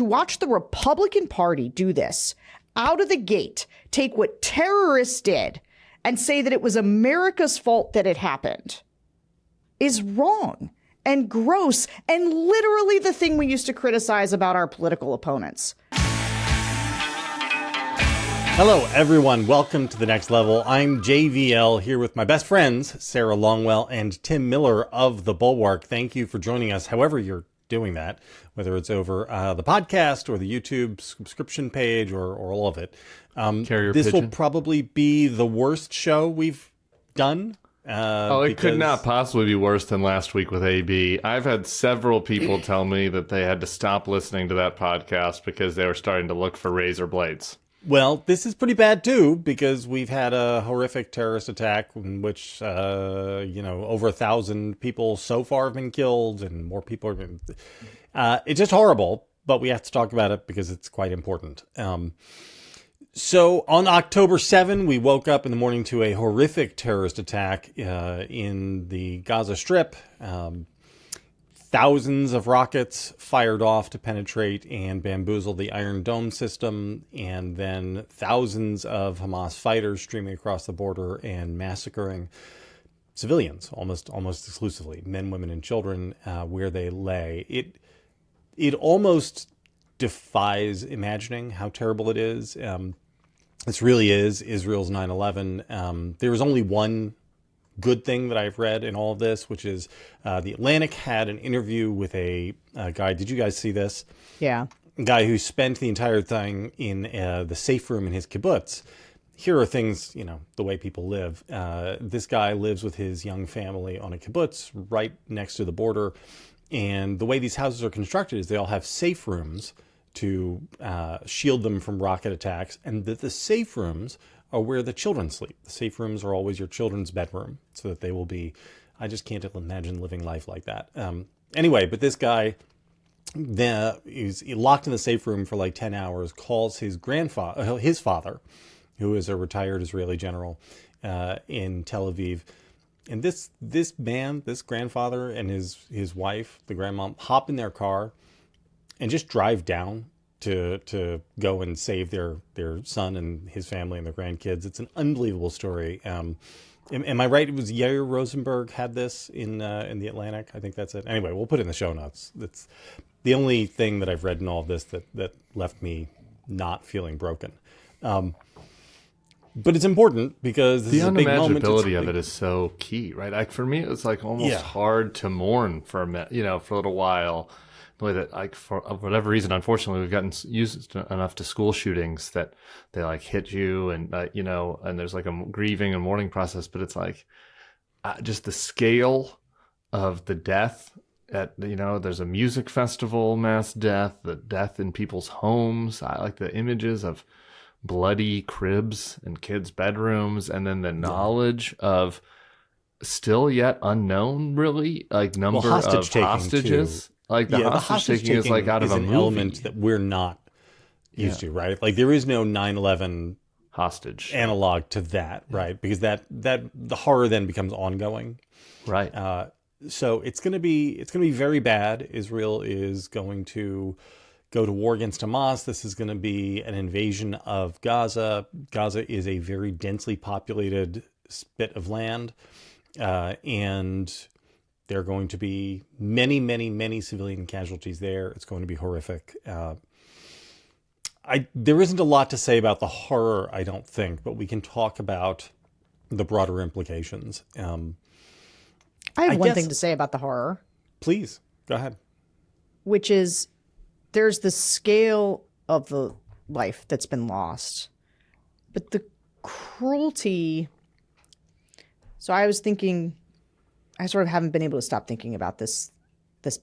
to watch the Republican Party do this out of the gate, take what terrorists did and say that it was America's fault that it happened, is wrong and gross and literally the thing we used to criticize about our political opponents. Hello, everyone. Welcome to The Next Level. I'm JVL here with my best friends, Sarah Longwell and Tim Miller of the Bulwark. Thank you for joining us, however you're doing that, whether it's over the podcast or the YouTube subscription page or all of it. This pigeon. will probably be the worst show we've done. It could not possibly be worse than last week with AB. I've had several people tell me that they had to stop listening to that podcast because they were starting to look for razor blades. Well, this is pretty bad, too, because we've had a horrific terrorist attack in which, over 1,000 people so far have been killed and more people have been... it's just horrible, but we have to talk about it because it's quite important. So on October 7, we woke up in the morning to a horrific terrorist attack in the Gaza Strip. Thousands of rockets fired off to penetrate and bamboozle the Iron Dome system, and then thousands of Hamas fighters streaming across the border and massacring civilians, almost exclusively, men, women, and children, where they lay. It almost defies imagining how terrible it is. This really is Israel's 9/11. There was only one good thing that I've read in all of this, which is The Atlantic had an interview with a guy. Did you guys see this? Yeah. A guy who spent the entire thing in the safe room in his kibbutz. Here are things, the way people live. This guy lives with his young family on a kibbutz right next to the border. And the way these houses are constructed is they all have safe rooms to shield them from rocket attacks. And the safe rooms are where the children sleep. The safe rooms are always your children's bedroom, so that they will be... I just can't imagine living life like that. Anyway, but this guy, he's locked in the safe room for like 10 hours, calls his father, who is a retired Israeli general in Tel Aviv. And this grandfather and his wife, the grandmom, hop in their car and just drive down to go and save their son and his family and their grandkids. It's an unbelievable story. Am I right? It was Yair Rosenberg had this in the Atlantic. I think that's it. Anyway, we'll put it in the show notes. That's the only thing that I've read in all of this that left me not feeling broken. But it's important because this is a big moment. The unimaginability of it is so key, right? Like for me, it was like almost hard to mourn for for a little while. The way that, like, for whatever reason, unfortunately, we've gotten used enough to school shootings that they like hit you, and and there's like a grieving and mourning process. But it's like just the scale of the death. There's a music festival, mass death, the death in people's homes. I like the images of bloody cribs in kids' bedrooms, and then the knowledge of still yet unknown, really, like number of hostages. Too. Like the hostage taking is like out of a movie. Element that we're not used to, right? Like there is no 9/11 hostage analog to that, right? Because that the horror then becomes ongoing, right? So it's going to be very bad. Israel is going to go to war against Hamas. This is going to be an invasion of Gaza. Gaza is a very densely populated bit of land, and there are going to be many, many, many civilian casualties there. It's going to be horrific. There isn't a lot to say about the horror, I don't think, but we can talk about the broader implications. I have one thing to say about the horror. Please, go ahead. Which is, there's the scale of the life that's been lost, but the cruelty... So I was thinking... I sort of haven't been able to stop thinking about this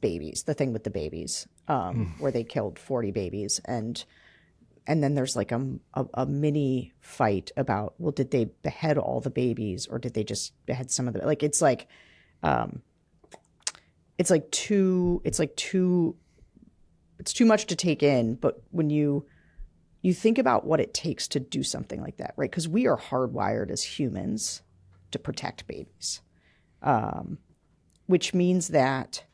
babies, the thing with the babies, where they killed 40 babies. And then there's like a mini fight about, well, did they behead all the babies or did they just behead some of them? Like, it's too much to take in. But when you think about what it takes to do something like that, right? Because we are hardwired as humans to protect babies. Which means that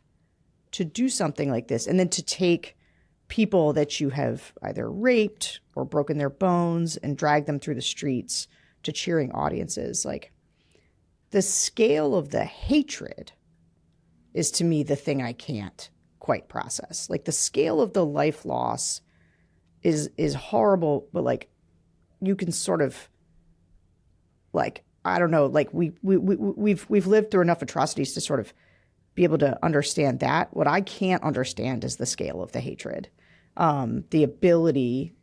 to do something like this and then to take people that you have either raped or broken their bones and dragged them through the streets to cheering audiences. Like, the scale of the hatred is, to me, the thing I can't quite process. Like, the scale of the life loss is horrible, but like, you can sort of, like, I don't know, like we've lived through enough atrocities to sort of be able to understand that. What I can't understand is the scale of the hatred, the ability,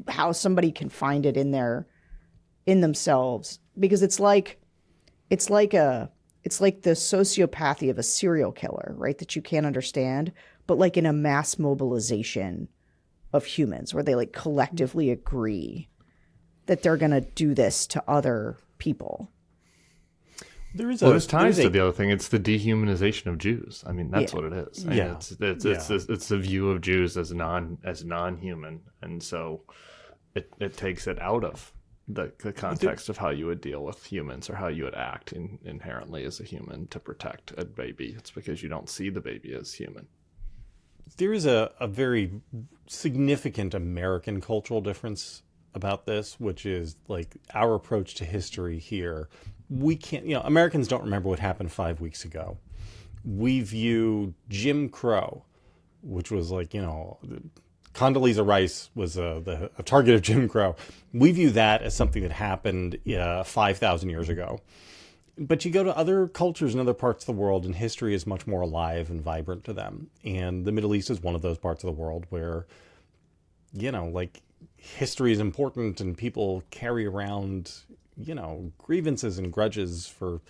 how somebody can find it in themselves, because it's like the sociopathy of a serial killer, right? That you can't understand, but like in a mass mobilization of humans where they like collectively agree that they're going to do this to other people. There's ties to the other thing. It's the dehumanization of Jews. I mean, that's what it is. I mean, it's the view of Jews as non-human, and so it takes it out of the context of how you would deal with humans or how you would act inherently as a human to protect a baby. It's because you don't see the baby as human. There is a very significant American cultural difference about this, which is like our approach to history here. We can't, Americans don't remember what happened 5 weeks ago. We view Jim Crow, which was like, Condoleezza Rice was a target of Jim Crow. We view that as something that happened 5,000 years ago. But you go to other cultures in other parts of the world, and history is much more alive and vibrant to them. And the Middle East is one of those parts of the world where, like, history is important and people carry around, grievances and grudges for...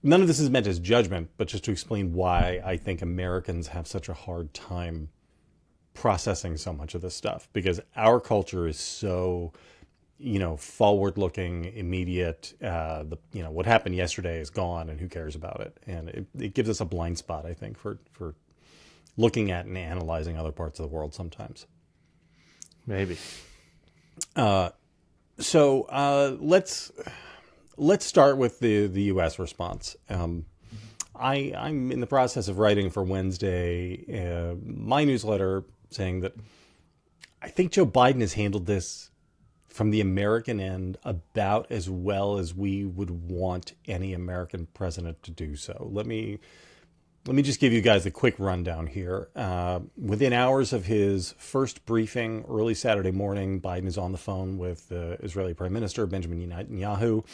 None of this is meant as judgment, but just to explain why I think Americans have such a hard time processing so much of this stuff, because our culture is so, forward-looking, immediate. What happened yesterday is gone, and who cares about it? And it gives us a blind spot, I think, for looking at and analyzing other parts of the world sometimes. Maybe. So let's start with the U.S. response. I'm in the process of writing for Wednesday my newsletter, saying that I think Joe Biden has handled this from the American end about as well as we would want any American president to do so. Let me just give you guys a quick rundown here. Within hours of his first briefing, early Saturday morning, Biden is on the phone with the Israeli Prime Minister, Benjamin Netanyahu,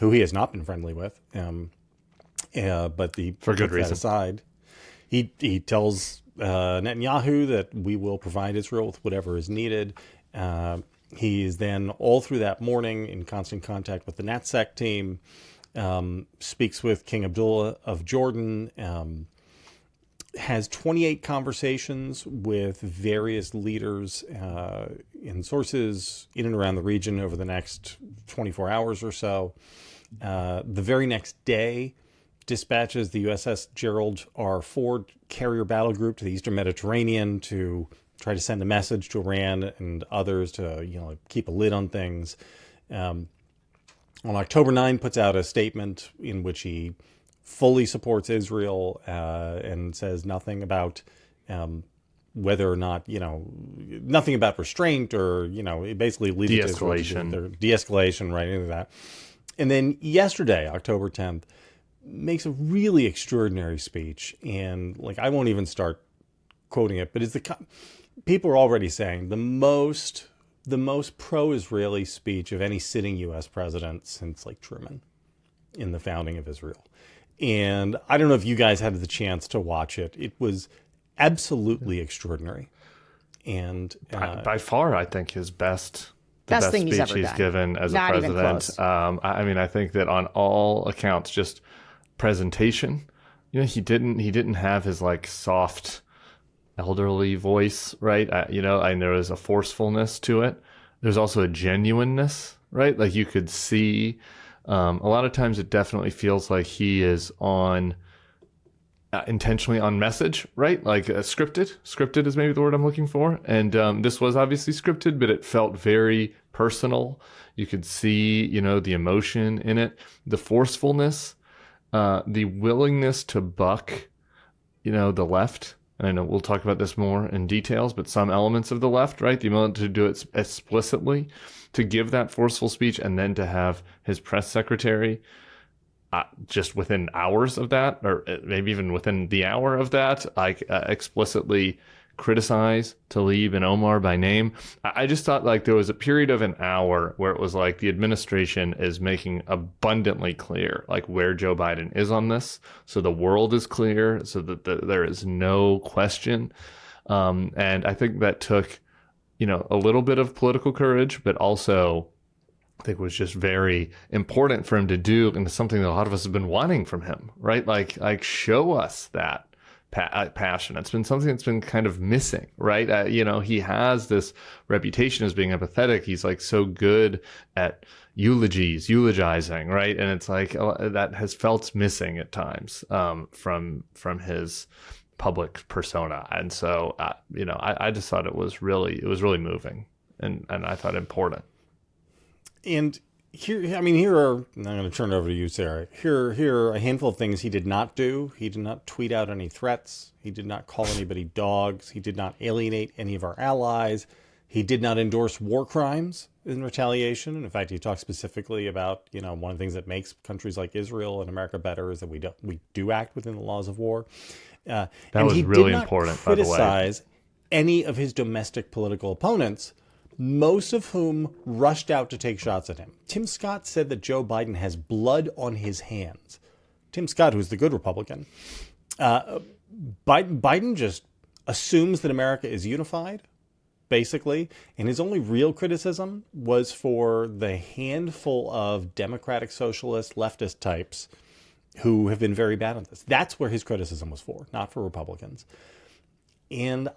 who he has not been friendly with. But for good reason. Aside, he tells Netanyahu that we will provide Israel with whatever is needed. He is then all through that morning in constant contact with the NatSec team, speaks with King Abdullah of Jordan, has 28 conversations with various leaders and sources in and around the region over the next 24 hours or so. The very next day, dispatches the USS Gerald R. Ford carrier battle group to the Eastern Mediterranean to try to send a message to Iran and others to keep a lid on things. On October 9, puts out a statement in which he fully supports Israel and says nothing about whether or not, nothing about restraint or, basically leading to de-escalation, right, into that. And then yesterday, October 10th, makes a really extraordinary speech. And I won't even start quoting it, but people are already saying the most pro-Israeli speech of any sitting U.S. president since Truman in the founding of Israel. And I don't know if you guys had the chance to watch it. It was absolutely extraordinary. And by far, I think his best thing speech he's given as Not a president. I think that on all accounts, just presentation, he didn't have his soft elderly voice, right? And there was a forcefulness to it. There's also a genuineness, right? You could see a lot of times it definitely feels like he is on intentionally on message, right? Scripted is maybe the word I'm looking for. And this was obviously scripted, but it felt very personal. You could see, the emotion in it, the forcefulness, the willingness to buck, the left and I know we'll talk about this more in details, but some elements of the left, right? The ability to do it explicitly, to give that forceful speech, and then to have his press secretary just within hours of that, or maybe even within the hour of that, explicitly criticize Tlaib and Omar by name. I just thought like there was a period of an hour where it was like the administration is making abundantly clear like where Joe Biden is on this. So the world is clear, so that there is no question. And I think that took, a little bit of political courage, but also I think was just very important for him to do, and something that a lot of us have been wanting from him, right? Like show us that passion. It's been something that's been kind of missing, right? He has this reputation as being empathetic. He's like so good at eulogizing, right? And it's like that has felt missing at times from his public persona. And so, I just thought it was really moving and I thought important. And here are, I'm going to turn it over to you, Sarah. Here are a handful of things he did not do. He did not tweet out any threats. He did not call anybody dogs. He did not alienate any of our allies. He did not endorse war crimes in retaliation. And in fact, he talked specifically about, one of the things that makes countries like Israel and America better is that we do act within the laws of war. That was really important, by the way. He did not criticize any of his domestic political opponents, most of whom rushed out to take shots at him. Tim Scott said that Joe Biden has blood on his hands. Tim Scott, who's the good Republican. Biden just assumes that America is unified, basically, and his only real criticism was for the handful of democratic socialist leftist types who have been very bad at this. That's where his criticism was for, not for Republicans. And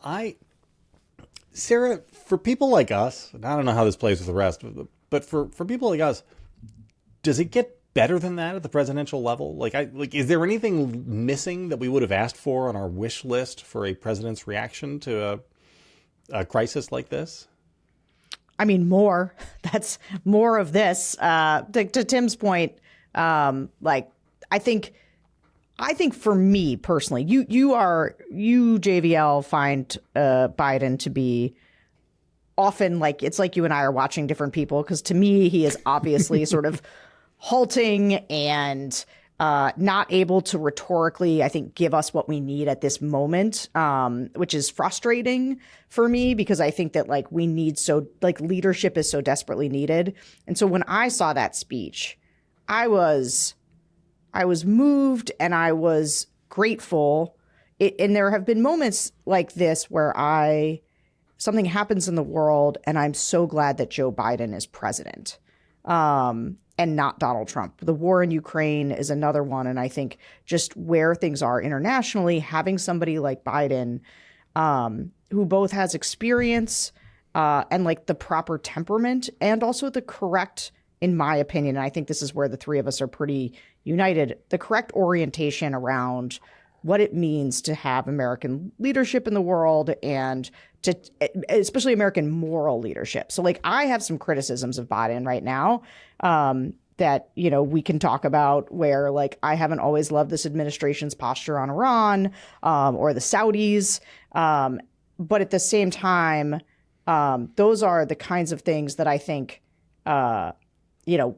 Sarah, for people like us, and I don't know how this plays with the rest, but for people like us, does it get better than that at the presidential level? Is there anything missing that we would have asked for on our wish list for a president's reaction to a crisis like this? I mean, more. That's more of this. To Tim's point, I think for me personally, you JVL find Biden to be often it's like you and I are watching different people, because to me he is obviously sort of halting and not able to rhetorically, I think, give us what we need at this moment, which is frustrating for me, because I think that we need leadership is so desperately needed. And so when I saw that speech, I was moved and I was grateful. And there have been moments like this where something happens in the world and I'm so glad that Joe Biden is president and not Donald Trump. The war in Ukraine is another one. And I think just where things are internationally, having somebody like Biden who both has experience and the proper temperament and also the correct, in my opinion, and I think this is where the three of us are pretty united, the correct orientation around what it means to have American leadership in the world and to especially American moral leadership. So I have some criticisms of Biden right now that, we can talk about, where I haven't always loved this administration's posture on Iran or the Saudis. But at the same time, those are the kinds of things that I think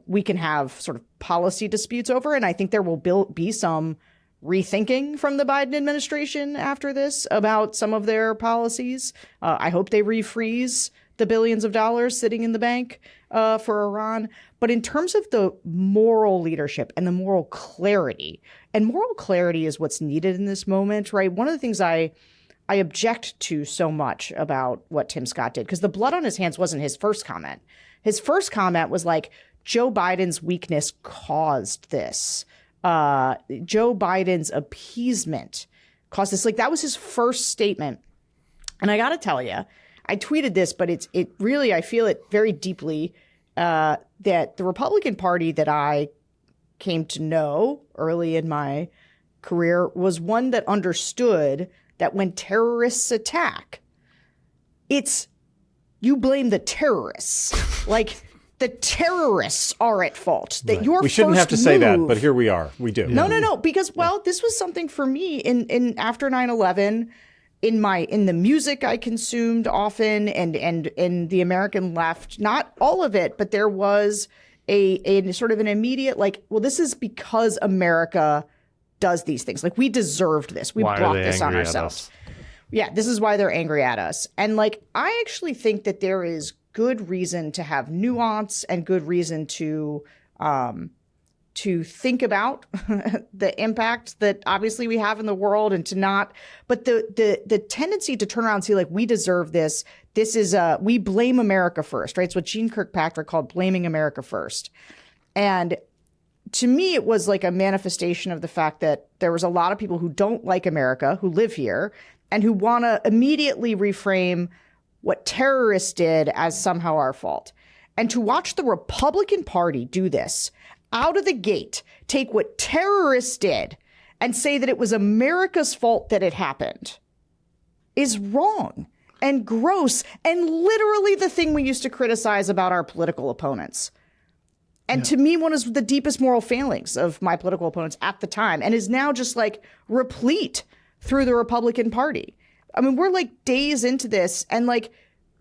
we can have sort of policy disputes over. And I think there will be some rethinking from the Biden administration after this about some of their policies. I hope they refreeze the billions of dollars sitting in the bank for Iran. But in terms of the moral leadership and the moral clarity, and moral clarity is what's needed in this moment, right? One of the things I object to so much about what Tim Scott did, because the blood on his hands wasn't his first comment. His first comment was Joe Biden's weakness caused this. Joe Biden's appeasement caused this. That was his first statement. And I got to tell you, I tweeted this, but it really, I feel it very deeply, that the Republican Party that I came to know early in my career was one that understood that when terrorists attack, you blame the terrorists. The terrorists are at fault. That right. We shouldn't have to say that, but here we are. We do. No. Because, this was something for me in after 9/11. in the music I consumed often, and in the American left, not all of it, but there was a sort of an immediate like, well, this is because America does these things. Like, we deserved this. We brought this on ourselves. Yeah, this is why they're angry at us. And like, I actually think that there is good reason to have nuance and good reason to think about the impact that obviously we have in the world, and to not, but the tendency to turn around and see like, we deserve this. This is we blame America first, right? It's what Jeane Kirkpatrick called blaming America first. And to me, it was like a manifestation of the fact that there was a lot of people who don't like America, who live here, and who want to immediately reframe what terrorists did as somehow our fault. And to watch the Republican Party do this out of the gate, take what terrorists did and say that it was America's fault that it happened, is wrong and gross and literally the thing we used to criticize about our political opponents. And to me, one of the deepest moral failings of my political opponents at the time, and is now just like replete through the Republican Party. I mean, we're like days into this, and like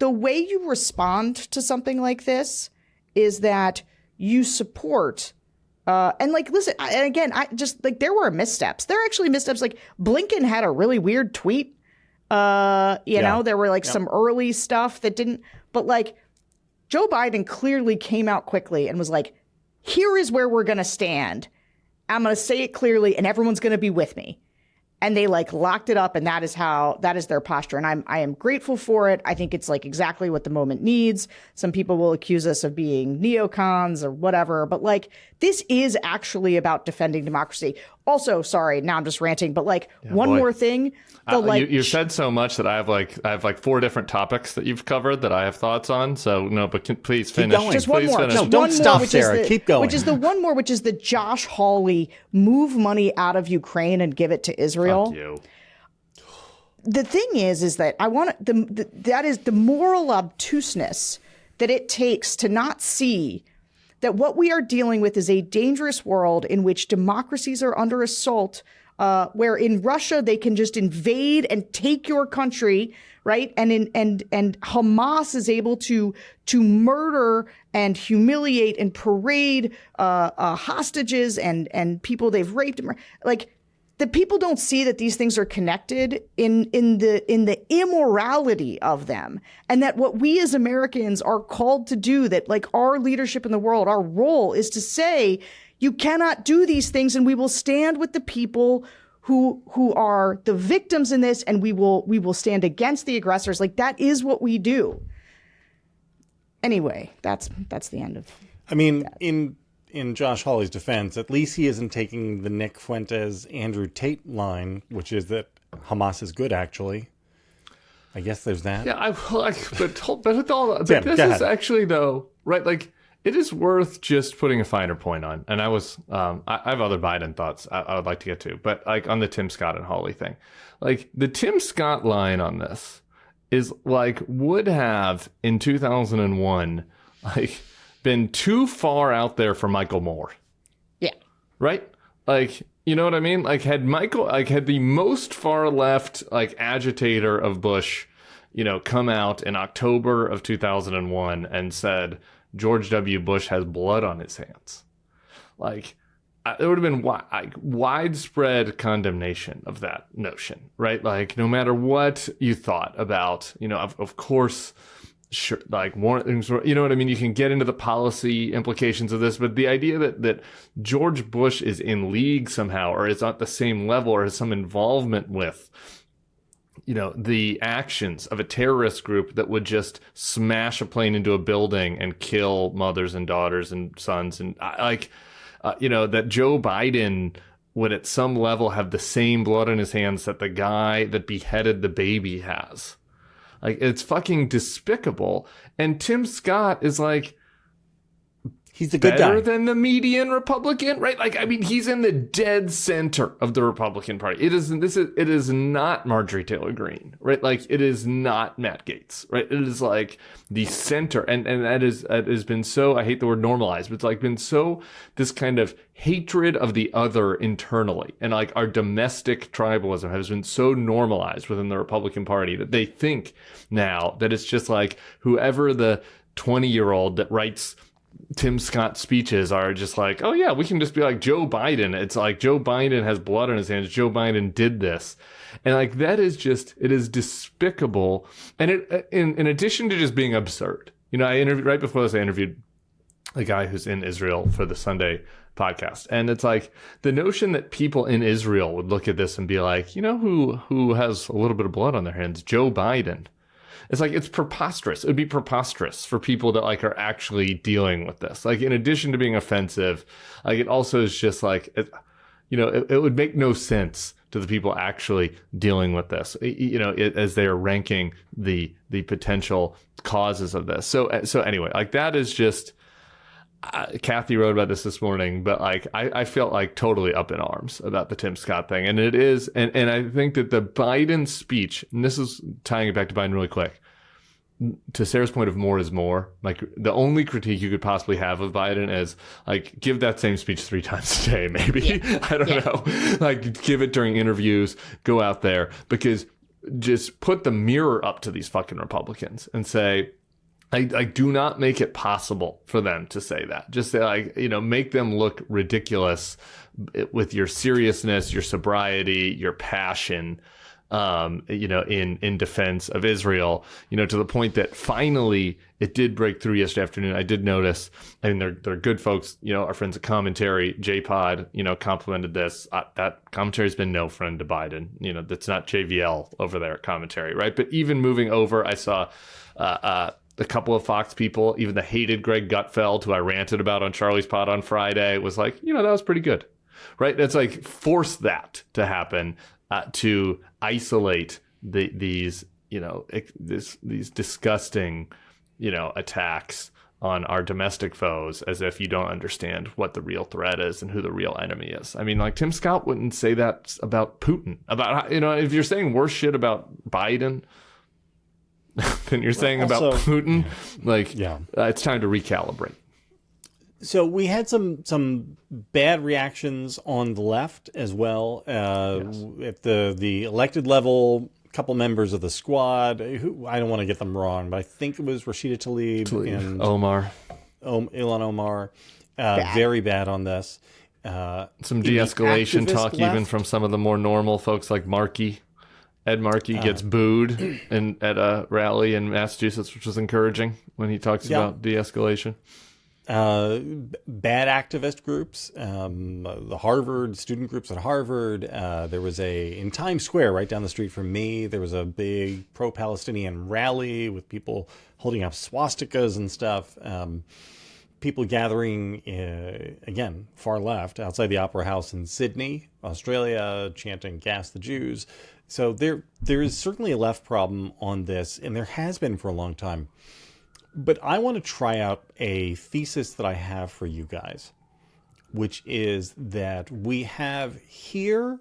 the way you respond to something like this is that you support and like, listen, and again, I just like, there were missteps. There are actually missteps. Like, Blinken had a really weird tweet. You know, there were like some early stuff that didn't, but like Joe Biden clearly came out quickly and was like, here is where we're going to stand. I'm going to say it clearly and everyone's going to be with me. And they like locked it up, and that is their posture. And I am grateful for it. I think it's like exactly what the moment needs. Some people will accuse us of being neocons or whatever, but like, this is actually about defending democracy. Also, sorry, now I'm just ranting, but like one more thing. You said so much that I have like 4 different topics that you've covered that I have thoughts on. So no, but please finish. Keep going. Just one please more. Finish. Just no, don't one stop, more, Sarah. Keep going. Which is the Josh Hawley move money out of Ukraine and give it to Israel. Fuck you. The thing is that I want that is the moral obtuseness that it takes to not see that what we are dealing with is a dangerous world in which democracies are under assault, where in Russia they can just invade and take your country, right? And Hamas is able to murder and humiliate and parade hostages and people they've raped. Like, the people don't see that these things are connected in the immorality of them, and that what we as Americans are called to do, that like our leadership in the world, our role is to say, you cannot do these things, and we will stand with the people who are the victims in this, and we will stand against the aggressors. Like, that is what we do. Anyway, that's the end of. I mean, that. In Josh Hawley's defense, at least he isn't taking the Nick Fuentes, Andrew Tate line, which is that Hamas is good, actually. I guess there's that. Yeah, but with all that, Jim, this is actually, though, right, like, it is worth just putting a finer point on. And I have other Biden thoughts I would like to get to, but like on the Tim Scott and Hawley thing. Like, the Tim Scott line on this is like, would have in 2001, like, been too far out there for Michael Moore. Yeah. Right? Like, you know what I mean? Like, had the most far left, like, agitator of Bush, you know, come out in October of 2001 and said, George W. Bush has blood on his hands. Like, there would have been widespread condemnation of that notion, right? Like, no matter what you thought about, you know, of course, sure, like, more things, you know what I mean? You can get into the policy implications of this, but the idea that George Bush is in league somehow, or is at the same level, or has some involvement with, you know, the actions of a terrorist group that would just smash a plane into a building and kill mothers and daughters and sons, and you know, that Joe Biden would at some level have the same blood on his hands that the guy that beheaded the baby has. Like, it's fucking despicable. And Tim Scott is like, He's the good better guy. than the median Republican, right? Like, I mean, he's in the dead center of the Republican Party. It is not Marjorie Taylor Greene, right? Like, it is not Matt Gaetz, right? It is like the center, and that has been so, I hate the word normalized, but it's like been so this kind of hatred of the other internally, and like our domestic tribalism has been so normalized within the Republican Party that they think now that it's just like whoever the 20-year-old that writes Tim Scott speeches are just like, oh yeah, we can just be like Joe Biden. It's like Joe Biden has blood on his hands. Joe Biden did this. And like, that is just, it is despicable. And it, in addition to just being absurd, you know, right before this, I interviewed a guy who's in Israel for the Sunday podcast. And it's like the notion that people in Israel would look at this and be like, you know, who has a little bit of blood on their hands? Joe Biden. It's like, it's preposterous. It would be preposterous for people that like are actually dealing with this. Like, in addition to being offensive, like it also is just like, it would make no sense to the people actually dealing with this, as they are ranking the potential causes of this. So anyway, like that is just, Kathy wrote about this morning, but like I felt like totally up in arms about the Tim Scott thing. And it is, and I think that the Biden speech, and this is tying it back to Biden really quick, to Sarah's point of more is more, like the only critique you could possibly have of Biden is like, give that same speech 3 times a day, maybe. Yeah. I don't know. Like, give it during interviews, go out there, because just put the mirror up to these fucking Republicans and say, I do not make it possible for them to say that. Just say, like, make them look ridiculous with your seriousness, your sobriety, your passion, in defense of Israel, to the point that finally it did break through yesterday afternoon. I did notice, I mean, they're good folks, our friends at Commentary, JPod, complimented this. That Commentary's been no friend to Biden. That's not JVL over there at Commentary, right? But even moving over, I saw, a couple of Fox people, even the hated Greg Gutfeld, who I ranted about on Charlie's Pod on Friday, was like, that was pretty good, right? It's like, force that to happen, to isolate these disgusting, attacks on our domestic foes, as if you don't understand what the real threat is and who the real enemy is. I mean, like, Tim Scott wouldn't say that about Putin. About, if you're saying worse shit about Biden than you're saying also, about Putin, it's time to recalibrate. So we had some bad reactions on the left as well. Yes. At the elected level, a couple members of the squad, who I don't want to get them wrong, but I think it was Rashida Tlaib and Ilhan Omar. Very bad on this. Some de-escalation talk left, even from some of the more normal folks like Markey. Ed Markey gets booed at a rally in Massachusetts, which was encouraging when he talks about de-escalation. Bad activist groups, the Harvard student groups at Harvard. There was in Times Square, right down the street from me, there was a big pro-Palestinian rally with people holding up swastikas and stuff. People gathering, again, far left, outside the Opera House in Sydney, Australia, chanting "Gas the Jews." So there is certainly a left problem on this, and there has been for a long time. But I want to try out a thesis that I have for you guys, which is that we have here,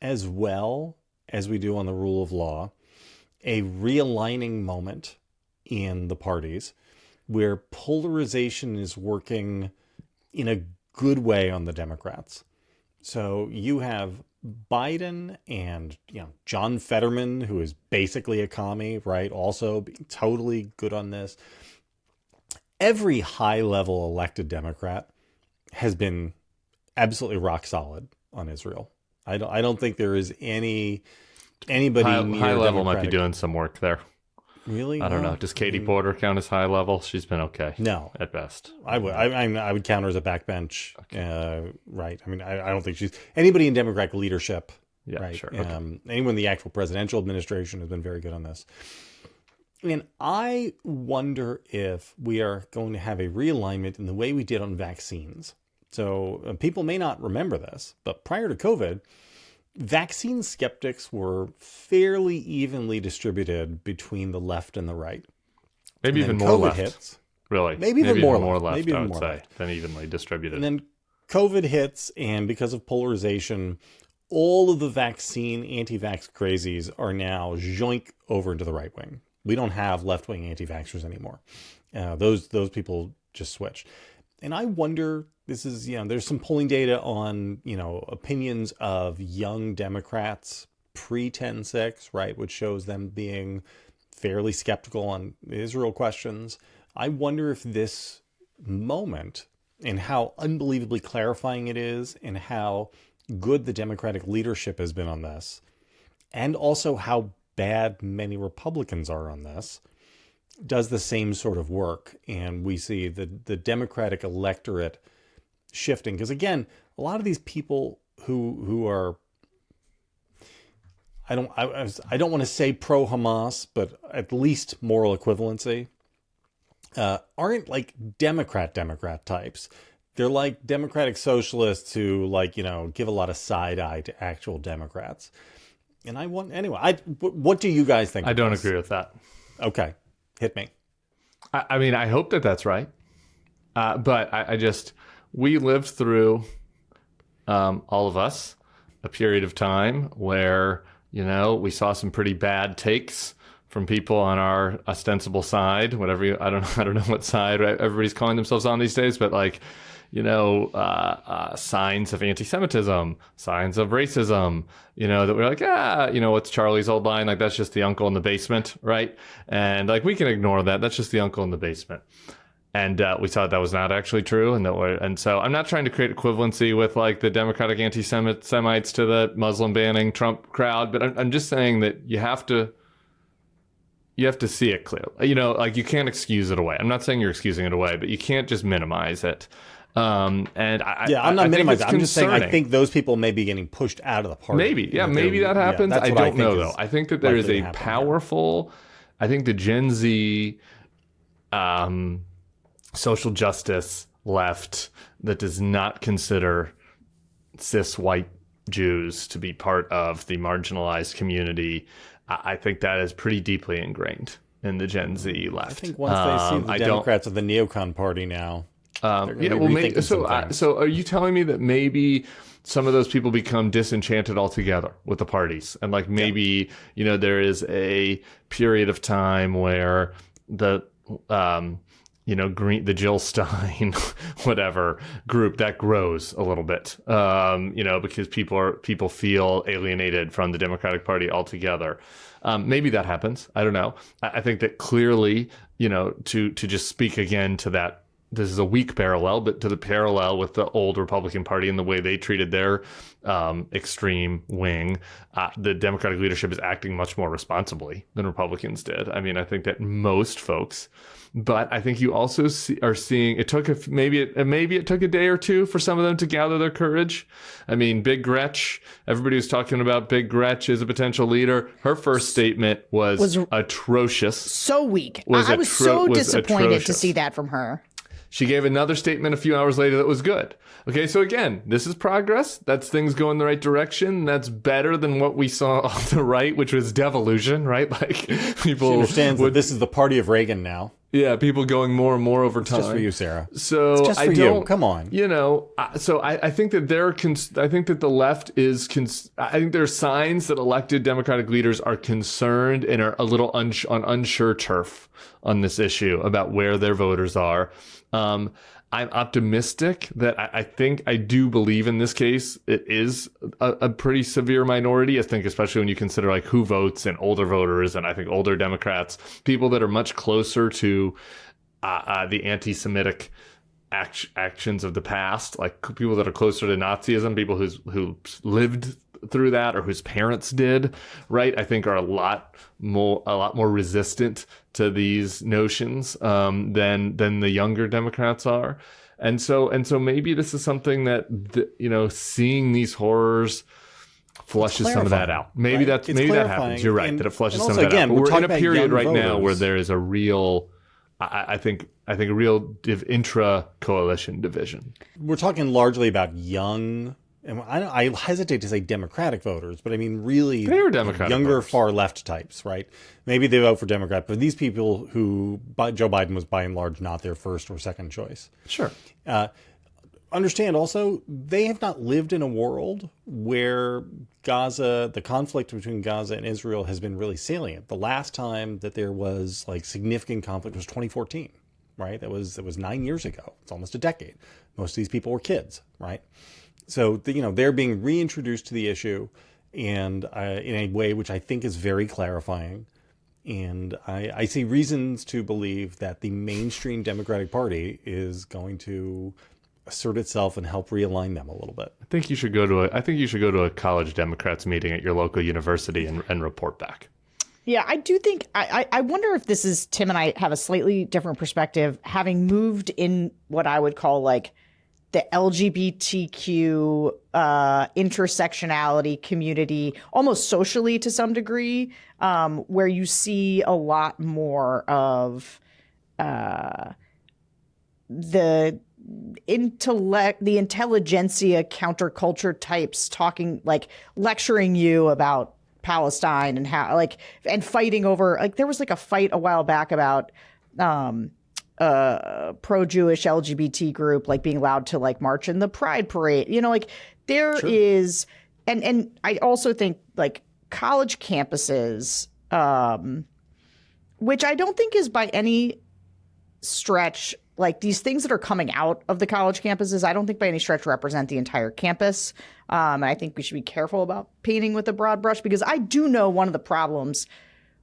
as well as we do on the rule of law, a realigning moment in the parties where polarization is working in a good way on the Democrats. So you have Biden and John Fetterman, who is basically a commie, right? Also being totally good on this. Every high-level elected Democrat has been absolutely rock solid on Israel. I don't think there is anybody high level might be doing some work there. Really? I don't know. Does Katie Porter count as high level? She's been okay. No, at best. I would count her as a backbench. Okay. Right. I mean, I don't think she's anybody in Democratic leadership. Yeah, right. Sure. Okay. Anyone in the actual presidential administration has been very good on this. And I wonder if we are going to have a realignment in the way we did on vaccines. So people may not remember this, but prior to COVID, vaccine skeptics were fairly evenly distributed between the left and the right. Maybe and even more COVID left. hits. really. Maybe even more left, maybe I even would more say, left. than evenly distributed. And then COVID hits, and because of polarization, all of the vaccine anti-vax crazies are now joink over into the right wing. We don't have left-wing anti-vaxxers anymore. Those people just switched. And I wonder, this is, there's some polling data on, opinions of young Democrats pre-10-6, right, which shows them being fairly skeptical on Israel questions. I wonder if this moment and how unbelievably clarifying it is and how good the Democratic leadership has been on this, and also how bad many Republicans are on this, does the same sort of work. And we see the Democratic electorate shifting. Because again, a lot of these people who are, I don't want to say pro-Hamas, but at least moral equivalency, aren't like Democrat types. They're like Democratic socialists who give a lot of side eye to actual Democrats. And what do you guys think? I don't agree with that. Okay. Hit me. I mean, I hope that that's right. But we lived through, all of us, a period of time where, we saw some pretty bad takes from people on our ostensible side, whatever, I don't know what side everybody's calling themselves on these days, but signs of anti-Semitism, signs of racism, that we're like, what's Charlie's old line? Like, that's just the uncle in the basement, right? And we can ignore that. That's just the uncle in the basement. And we saw that was not actually true. And so I'm not trying to create equivalency with the Democratic anti-Semites to the Muslim banning Trump crowd, but I'm just saying that you have to see it clearly. You can't excuse it away. I'm not saying you're excusing it away, but you can't just minimize it. I'm not minimizing. I'm just saying I think those people may be getting pushed out of the party. Maybe that happens. I don't know though. I think that there is a powerful. I think the Gen Z, social justice left that does not consider cis white Jews to be part of the marginalized community. I think that is pretty deeply ingrained in the Gen Z left. I think once they see the Democrats of the neocon party now. So are you telling me that maybe some of those people become disenchanted altogether with the parties, and maybe there is a period of time where the the Jill Stein whatever group that grows a little bit, because people feel alienated from the Democratic Party altogether. Maybe that happens. I don't know. I think that clearly, to just speak again to that. This is a weak parallel, but to the parallel with the old Republican Party and the way they treated their extreme wing, the Democratic leadership is acting much more responsibly than Republicans did. I mean, I think that most folks, but I think you also are seeing it took maybe it took a day or two for some of them to gather their courage. I mean, Big Gretch, everybody was talking about Big Gretch as a potential leader. Her first statement was atrocious. So weak. I was so disappointed to see that from her. She gave another statement a few hours later that was good. Okay, so again, this is progress. That's things go in the right direction. That's better than what we saw on the right, which was devolution, right? People she understands that this is the party of Reagan now. Yeah, people going more and more over time. Just for you, Sarah. So it's just for you. Come on. So I think that I think that the left is. I think there are signs that elected Democratic leaders are concerned and are a little on unsure turf on this issue about where their voters are. I'm optimistic that I do believe in this case it is a pretty severe minority. I think especially when you consider who votes and older voters, and I think older Democrats, people that are much closer to the anti-Semitic actions of the past, like people that are closer to Nazism, people who lived through that or whose parents did, right? I think are a lot more resistant to these notions than the younger Democrats are, and so maybe this is something that seeing these horrors flushes some of that out. Maybe right? that happens. You're right, that it flushes some of that again, out. But we're in a period right voters. now where there is a real. I think a real intra-coalition division. We're talking largely about young and I hesitate to say Democratic voters, but I mean really They're Democratic younger, voters. far left types, right? Maybe they vote for Democrat, but these people who Joe Biden was by and large not their first or second choice. Sure. Understand also, they have not lived in a world where Gaza, the conflict between Gaza and Israel has been really salient. The last time that there was like significant conflict was 2014, right? That was 9 years ago. It's almost a decade. Most of these people were kids, right? So, they're being reintroduced to the issue and in a way which I think is very clarifying. And I see reasons to believe that the mainstream Democratic Party is going to assert itself and help realign them a little bit. I think you should go to a college Democrats meeting at your local university and report back. Yeah, I do think I wonder if this is Tim and I have a slightly different perspective, having moved in what I would call like the LGBTQ intersectionality community, almost socially to some degree, where you see a lot more of the intelligentsia counterculture types talking, like lecturing you about Palestine and how, like, and fighting over, like, there was like a fight a while back about pro-Jewish LGBT group like being allowed to like march in the Pride Parade. Like there Sure. is, and I also think like college campuses, which I don't think is by any stretch, like these things that are coming out of the college campuses, I don't think by any stretch represent the entire campus. And I think we should be careful about painting with a broad brush, because I do know one of the problems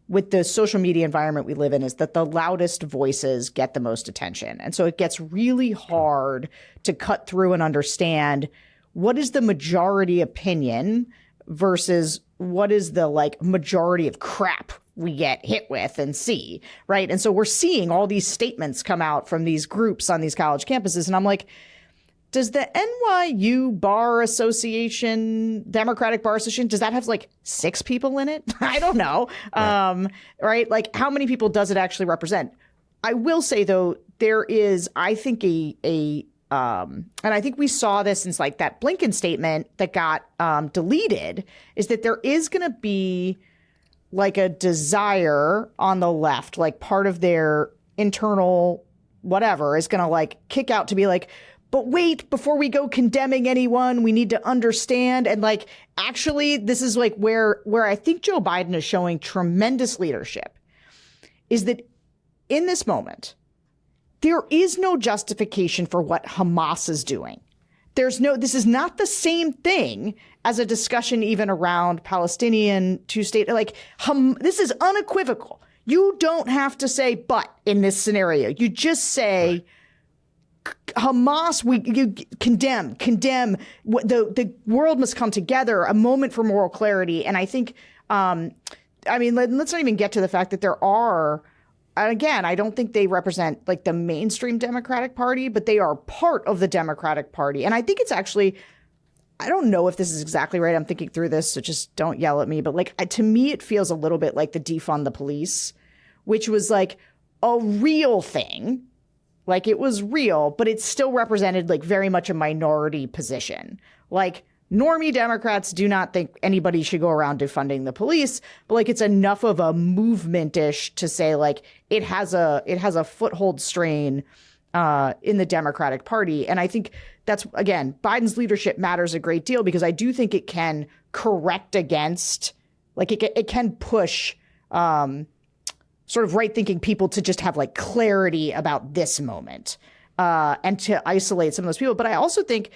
with the social media environment we live in is that the loudest voices get the most attention. And so it gets really hard to cut through and understand what is the majority opinion versus what is the like majority of crap we get hit with and see, right? And so we're seeing all these statements come out from these groups on these college campuses. And I'm like, does the NYU Bar Association, Democratic Bar Association, does that have like 6 people in it? I don't know. Right. Like how many people does it actually represent? I will say, though, there is, I think, and I think we saw this since like that Blinken statement that got deleted, is that there is going to be like a desire on the left, like part of their internal whatever is going to like kick out to be like, but wait, before we go condemning anyone, we need to understand. And like, actually, this is like where I think Joe Biden is showing tremendous leadership, is that in this moment, there is no justification for what Hamas is doing. This is not the same thing as a discussion even around Palestinian two-state. Like, this is unequivocal. You don't have to say but in this scenario. You just say Hamas, you condemn. The world must come together, a moment for moral clarity. And I think, let's not even get to the fact that there are, and again, I don't think they represent like the mainstream Democratic Party, but they are part of the Democratic Party. And I think it's actually, I don't know if this is exactly right. I'm thinking through this, so just don't yell at me. But like, to me, it feels a little bit like the defund the police, which was like a real thing. Like it was real, but it still represented like very much a minority position. Like normie Democrats do not think anybody should go around defunding the police, but like it's enough of a movement-ish to say like it has a foothold strain in the Democratic Party. And I think that's, again, Biden's leadership matters a great deal, because I do think it can correct against, like it can push sort of right-thinking people to just have like clarity about this moment and to isolate some of those people. But I also think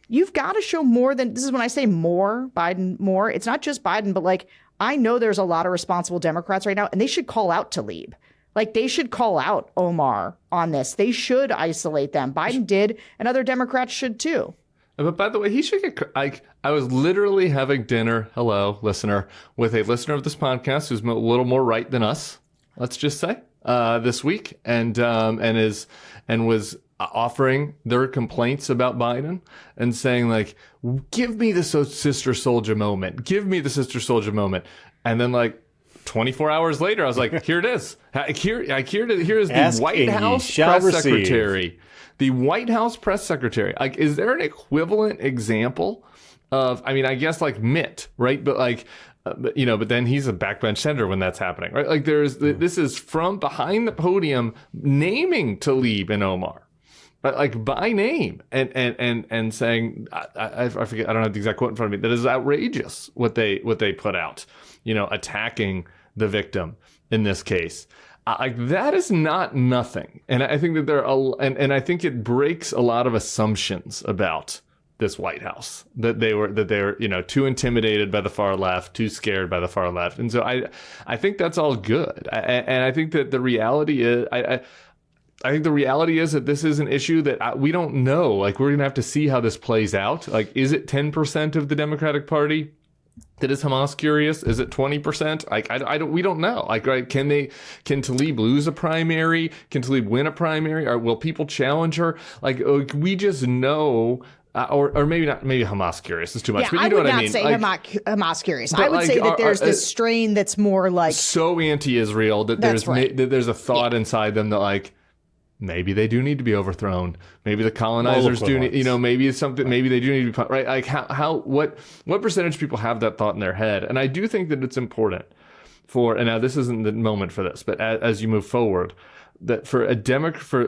you've got to show more than, this is when I say more, Biden, more. It's not just Biden, but like I know there's a lot of responsible Democrats right now, and they should call out Tlaib. Like they should call out Omar on this. They should isolate them. Biden did, and other Democrats should too. But by the way, he should get, I was literally having dinner, hello, listener, with a listener of this podcast who's a little more right than us, let's just say, this week, and was offering their complaints about Biden and saying like, give me the Sister Soldier moment. Give me the Sister Soldier moment. And then like 24 hours later, I was like, here it is. Here is the White House press secretary. The White House press secretary. Like, is there an equivalent example of, I mean, I guess like Mitt, right? But like, but then he's a backbench senator when that's happening, right? Like this is from behind the podium naming Tlaib and Omar, like by name, and saying, I forget, I don't have the exact quote in front of me, that is outrageous what they put out, attacking the victim in this case. Like that is not nothing, and I think that and I think it breaks a lot of assumptions about this White House, that they were too intimidated by the far left, too scared by the far left, and so I think that's all good, and I think that the reality is I think the reality is that this is an issue that we don't know. Like, we're gonna have to see how this plays out. Like, is it 10% of the Democratic Party that is Hamas curious? Is it 20%? Like, we don't know. Like, right? Can Tlaib lose a primary? Can Tlaib win a primary? Or will people challenge her? Like, we just know. Or maybe not. Maybe Hamas curious is too much. Yeah, but you know what I mean. I would not say Hamas curious. but I would like, say that there's this strain that's more like so anti-Israel that That's right. that there's a thought inside them that like, maybe they do need to be overthrown. Maybe the colonizers do need, maybe it's something, maybe they do need to be, right? Like what percentage of people have that thought in their head? And I do think that it's important and now this isn't the moment for this, but as you move forward, that for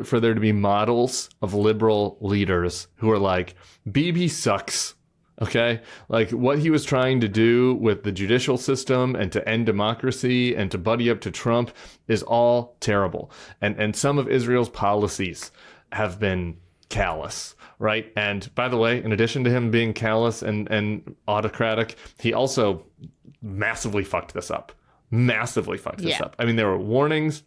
for there to be models of liberal leaders who are like, Bibi sucks. Okay, like what he was trying to do with the judicial system and to end democracy and to buddy up to Trump is all terrible. And some of Israel's policies have been callous, right? And by the way, in addition to him being callous and autocratic, he also massively fucked this up. I mean, there were warnings.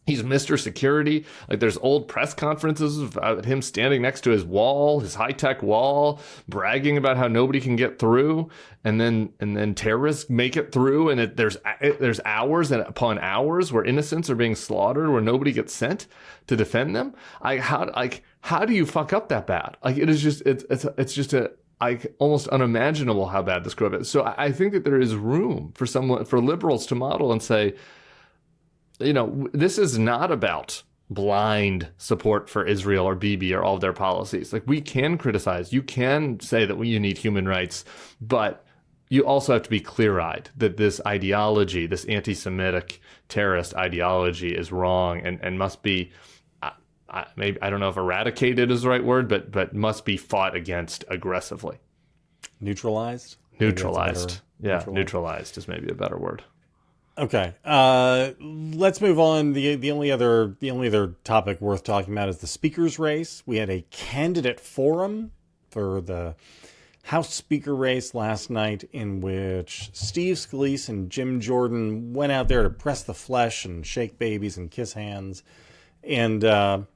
He's Mr. Security. Like, there's old press conferences of him standing next to his wall, his high-tech wall, bragging about how nobody can get through, and then terrorists make it through, and there's hours and upon hours where innocents are being slaughtered, where nobody gets sent to defend them. How do you fuck up that bad? Like, it is just it's just almost unimaginable how bad this grew up is. So I think that there is room for liberals to model and say, this is not about blind support for Israel or Bibi or all of their policies. Like, we can criticize, you can say that you need human rights, but you also have to be clear-eyed that this ideology, this anti-Semitic terrorist ideology, is wrong and must be, maybe, I don't know if eradicated is the right word, but must be fought against aggressively. Neutralized? Neutralized is maybe a better word. Okay, let's move on. The only other topic worth talking about is the speaker's race. We had a candidate forum for the House Speaker race last night, in which Steve Scalise and Jim Jordan went out there to press the flesh and shake babies and kiss hands, and the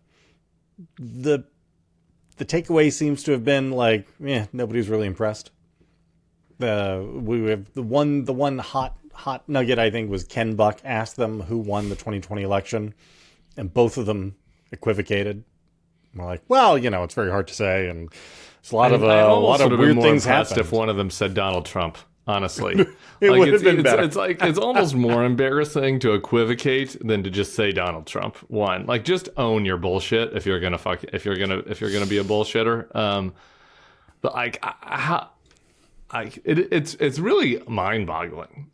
takeaway seems to have been like, nobody's really impressed. We have the one hot nugget, I think, was Ken Buck asked them who won the 2020 election, and both of them equivocated. We're like, well, it's very hard to say, and it's a lot of weird things happened. If one of them said Donald Trump, honestly, it would have been better. It's almost more embarrassing to equivocate than to just say Donald Trump won. Like, just own your bullshit if you're gonna be a bullshitter. But it's really mind-boggling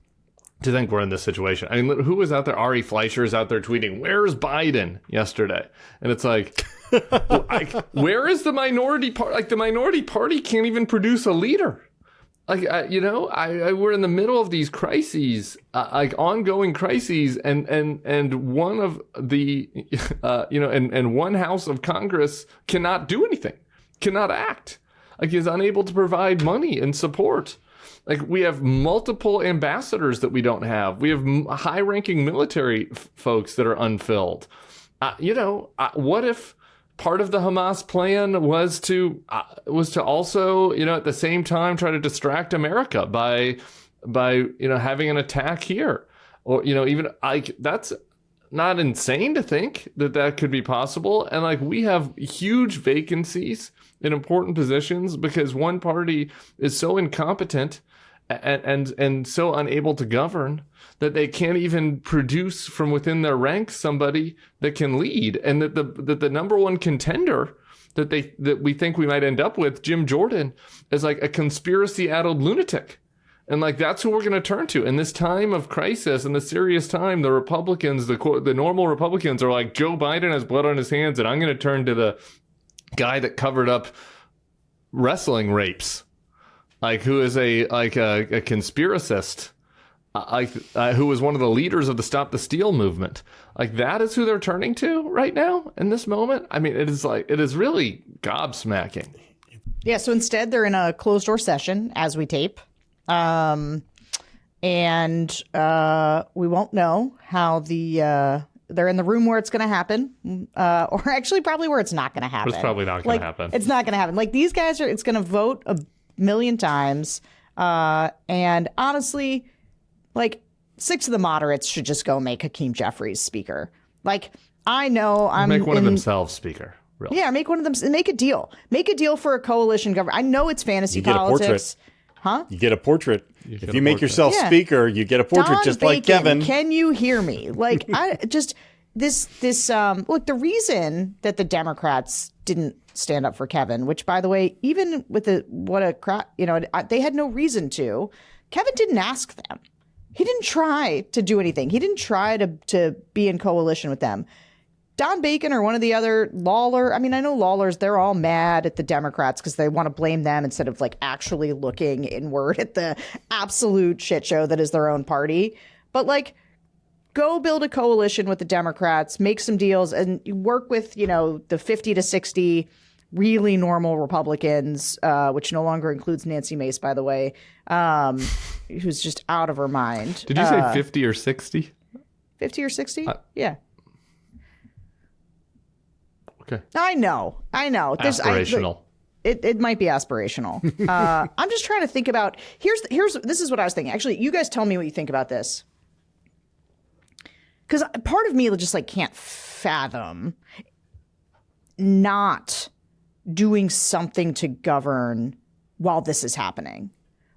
to think we're in this situation. I mean, who was out there? Ari Fleischer is out there tweeting, "Where's Biden?" yesterday. And it's like, where is the minority party? Like, the minority party can't even produce a leader. Like, we're in the middle of these crises, ongoing crises, and one of the, and one house of Congress cannot do anything, cannot act. Like, is unable to provide money and support. Like, we have multiple ambassadors that we don't have. We have high-ranking military folks that are unfilled. What if part of the Hamas plan was to also, at the same time try to distract America by having an attack here, or even that's not insane to think that could be possible. And we have huge vacancies in important positions because one party is so incompetent and so unable to govern that they can't even produce from within their ranks somebody that can lead, and that the number one contender that we think we might end up with Jim Jordan as like a conspiracy-addled lunatic. And like, that's who we're going to turn to. In this time of crisis, in this serious time, the Republicans, the normal Republicans are like, Joe Biden has blood on his hands, and I'm going to turn to the guy that covered up wrestling rapes, like who is a conspiracist, who was one of the leaders of the Stop the Steal movement. Like, that is who they're turning to right now in this moment. I mean, it is really gobsmacking. Yeah. So instead, they're in a closed door session as we tape. And we won't know how they're in the room where it's going to happen, or actually probably where it's not going to happen. It's probably not going to happen. It's not going to happen. Like, these guys it's going to vote a million times. And honestly, like, 6 of the moderates should just go make Hakeem Jeffries speaker. Like, I know make one of themselves speaker. Really. Yeah, make one of them. Make a deal. Make a deal for a coalition government. I know it's fantasy politics. Huh? You get a portrait. If you make yourself speaker, you get a portrait. Don just Bacon, like Kevin. Can you hear me? Like, I just this look, the reason that the Democrats didn't stand up for Kevin, which, by the way, even with they had no reason to. Kevin didn't ask them. He didn't try to do anything. He didn't try to be in coalition with them. Don Bacon or one of the other Lawler. I mean, I know Lawlers, they're all mad at the Democrats because they want to blame them instead of like actually looking inward at the absolute shit show that is their own party. But like, go build a coalition with the Democrats, make some deals, and work with, the 50 to 60 really normal Republicans, which no longer includes Nancy Mace, by the way, who's just out of her mind. Did you say 50 or 60? 50 or 60? Yeah. Okay. I know. Aspirational. It might be aspirational. I'm just trying to think about. This is what I was thinking. Actually, you guys tell me what you think about this. Because part of me just like can't fathom not doing something to govern while this is happening.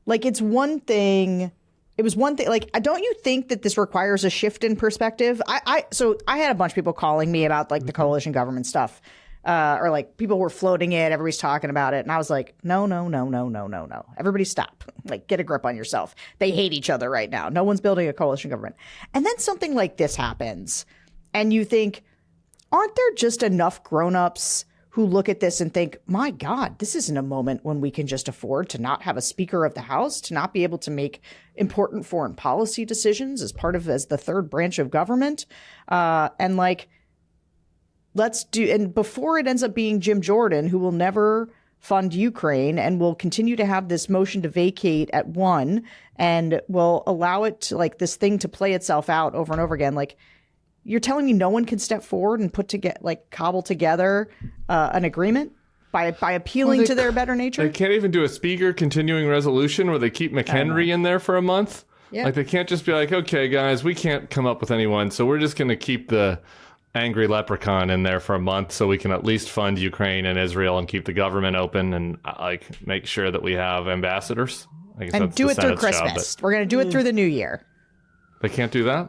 Like, it was one thing. Like, don't you think that this requires a shift in perspective? So I had a bunch of people calling me about like the coalition government stuff, or like people were floating it. Everybody's talking about it. And I was like, no. Everybody stop. Like, get a grip on yourself. They hate each other right now. No one's building a coalition government. And then something like this happens. And you think, aren't there just enough grownups who look at this and think, my God, this isn't a moment when we can just afford to not have a Speaker of the House, to not be able to make important foreign policy decisions as the third branch of government. And like, and before it ends up being Jim Jordan, who will never fund Ukraine and will continue to have this motion to vacate at 1 and will allow it to, like, this thing to play itself out over and over again. Like, you're telling me no one can step forward and cobble together an agreement by appealing to their better nature? They can't even do a speaker continuing resolution where they keep McHenry in there for a month. Yeah. Like, they can't just be like, okay, guys, we can't come up with anyone, so we're just going to keep the angry leprechaun in there for a month so we can at least fund Ukraine and Israel and keep the government open and like make sure that we have ambassadors. I guess and do it through Christmas. We're going to do it through the new year. They can't do that?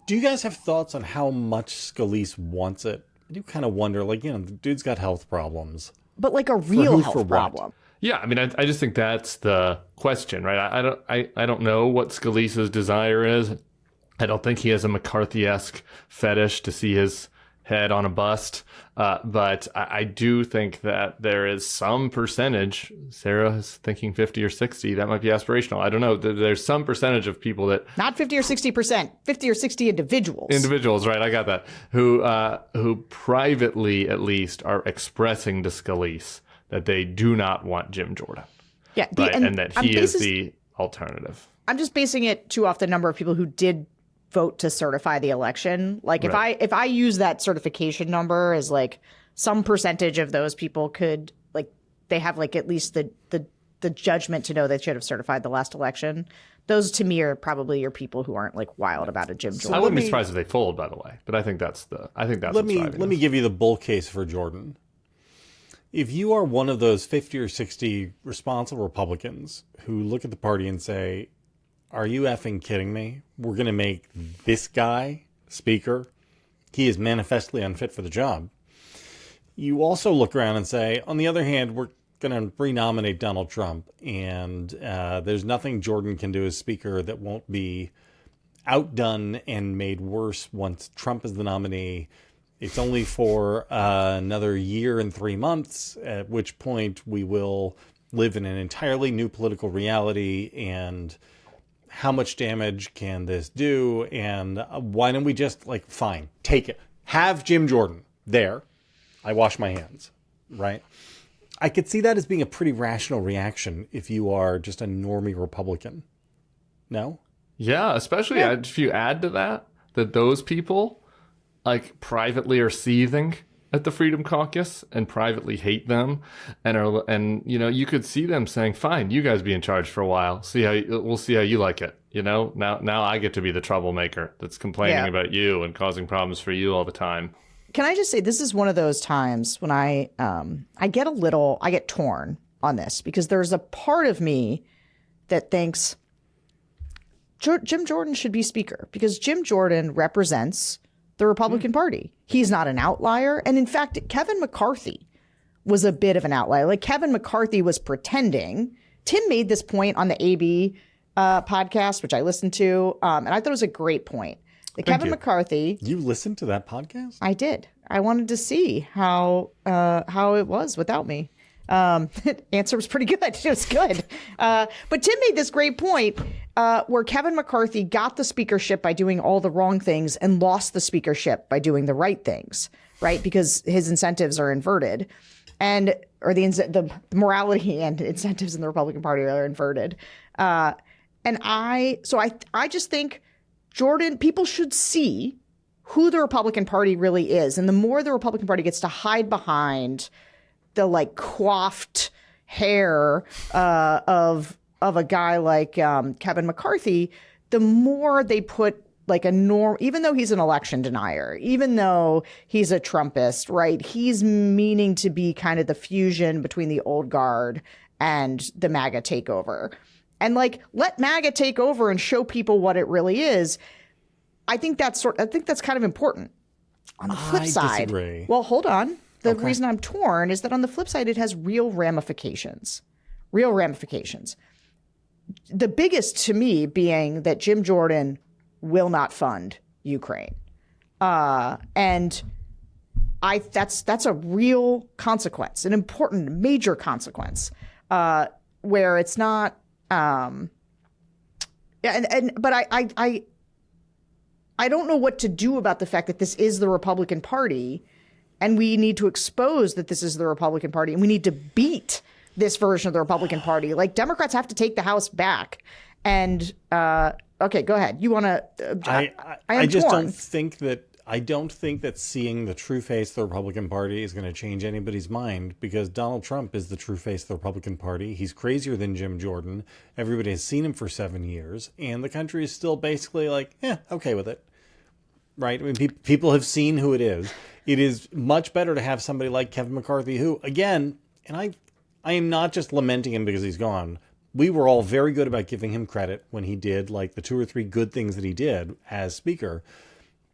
Do you guys have thoughts on how much Scalise wants it? I do kind of wonder, like, the dude's got health problems. But like a real health problem. Yeah, I mean, I just think that's the question, right? I don't know what Scalise's desire is. I don't think he has a McCarthy-esque fetish to see his head on a bust. But I do think that there is some percentage, Sarah is thinking 50 or 60, that might be aspirational. I don't know. There's some percentage of people that... Not 50 or 60%, 50 or 60 individuals. Individuals, right, I got that. Who privately, at least, are expressing to Scalise that they do not want Jim Jordan. Yeah. And that he is the alternative. I'm just basing it too off the number of people who did vote to certify the election. Like, right. if I use that certification number as like some percentage of those people could, like, they have like at least the judgment to know they should have certified the last election. Those to me are probably your people who aren't like wild about a Jim Jordan. I wouldn't be surprised if they fold, by the way, but I think that's let me give you the bull case for Jordan. If you are one of those 50 or 60 responsible Republicans who look at the party and say, are you effing kidding me? We're going to make this guy speaker. He is manifestly unfit for the job. you also look around and say, on the other hand, we're going to renominate Donald Trump, and there's nothing Jordan can do as Speaker that won't be outdone and made worse once Trump is the nominee. It's only for another year and 3 months, at which point we will live in an entirely new political reality. And how much damage can this do? And why don't we just, like, fine, take it. Have Jim Jordan there. I wash my hands, right? I could see that as being a pretty rational reaction if you are just a normie Republican. No? Yeah, especially if you add to that those people like privately are seething at the Freedom Caucus and privately hate them, and you know, you could see them saying, "Fine, you guys be in charge for a while. We'll see how you like it." You know, now I get to be the troublemaker that's complaining about you and causing problems for you all the time. Can I just say, this is one of those times when I get torn on this, because there's a part of me that thinks Jim Jordan should be Speaker, because Jim Jordan represents the Republican Party. He's not an outlier. And in fact, Kevin McCarthy was a bit of an outlier. Like, Kevin McCarthy was pretending. Tim made this point on the AB podcast, which I listened to, and I thought it was a great point. Kevin McCarthy. You listened to that podcast? I did. I wanted to see how it was without me. Answer was pretty good. It was good. But Tim made this great point where Kevin McCarthy got the speakership by doing all the wrong things and lost the speakership by doing the right things, right? Because his incentives are inverted, or the morality and incentives in the Republican Party are inverted. And I just think Jordan, people should see who the Republican Party really is. And the more the Republican Party gets to hide behind the, like, coiffed hair of a guy like Kevin McCarthy, the more they put, like, even though he's an election denier, even though he's a Trumpist, right? He's meaning to be kind of the fusion between the old guard and the MAGA takeover. And, like, let MAGA take over and show people what it really is. I think that's kind of important. On the flip side, disagree. Well, hold on. The reason I'm torn is that on the flip side, it has real ramifications. Real ramifications. The biggest to me being that Jim Jordan will not fund Ukraine, and that's a real consequence, an important, major consequence, where it's not. But I don't know what to do about the fact that this is the Republican Party, and we need to expose that this is the Republican Party, and we need to beat this version of the Republican Party. Like, Democrats have to take the House back. And okay, go ahead. You want to? I don't think that seeing the true face of the Republican Party is going to change anybody's mind, because Donald Trump is the true face of the Republican Party. He's crazier than Jim Jordan. Everybody has seen him for 7 years, and the country is still basically like, okay with it. Right? I mean, people have seen who it is. It is much better to have somebody like Kevin McCarthy, who, again, and I am not just lamenting him because he's gone. We were all very good about giving him credit when he did, like, the 2 or 3 good things that he did as Speaker.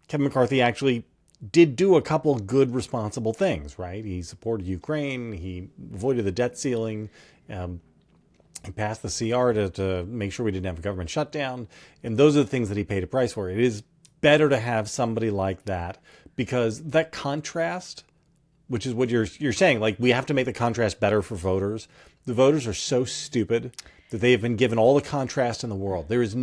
Kevin McCarthy actually did do a couple good, responsible things, right? He supported Ukraine. He avoided the debt ceiling. He passed the CR to make sure we didn't have a government shutdown. And those are the things that he paid a price for. It is better to have somebody like that, because that contrast, which is what you're saying, like, we have to make the contrast better for voters. The voters are so stupid that they have been given all the contrast in the world. There is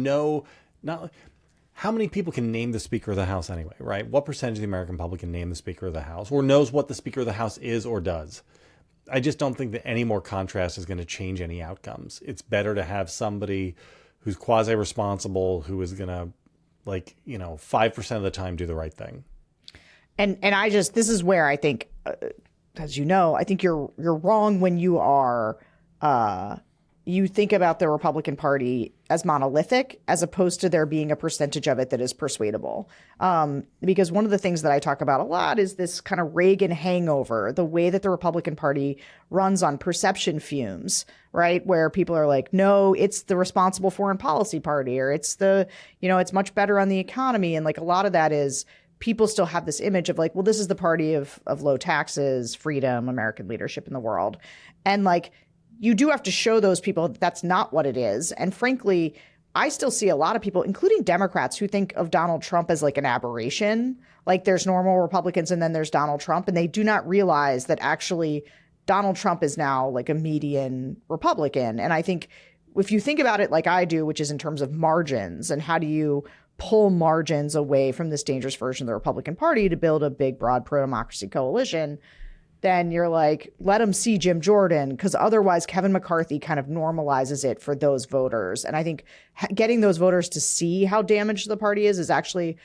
how many people can name the Speaker of the House anyway, right? What percentage of the American public can name the Speaker of the House or knows what the Speaker of the House is or does? I just don't think that any more contrast is going to change any outcomes. It's better to have somebody who's quasi-responsible, who is going to, 5% of the time do the right thing. And this is where I think, as you know, I think you're wrong when you are, you think about the Republican Party as monolithic, as opposed to there being a percentage of it that is persuadable. Because one of the things that I talk about a lot is this kind of Reagan hangover, the way that the Republican Party runs on perception fumes, right? Where people are like, no, it's the responsible foreign policy party, or it's it's much better on the economy. And, like, a lot of that is people still have this image of like, well, this is the party of low taxes, freedom, American leadership in the world. And like, you do have to show those people that that's not what it is. And frankly, I still see a lot of people, including Democrats, who think of Donald Trump as like an aberration. Like there's normal Republicans and then there's Donald Trump. And they do not realize that actually Donald Trump is now like a median Republican. And I think if you think about it like I do, which is in terms of margins and how do you pull margins away from this dangerous version of the Republican Party to build a big, broad pro-democracy coalition, then you're like, let them see Jim Jordan, because otherwise Kevin McCarthy kind of normalizes it for those voters. And I think getting those voters to see how damaged the party is actually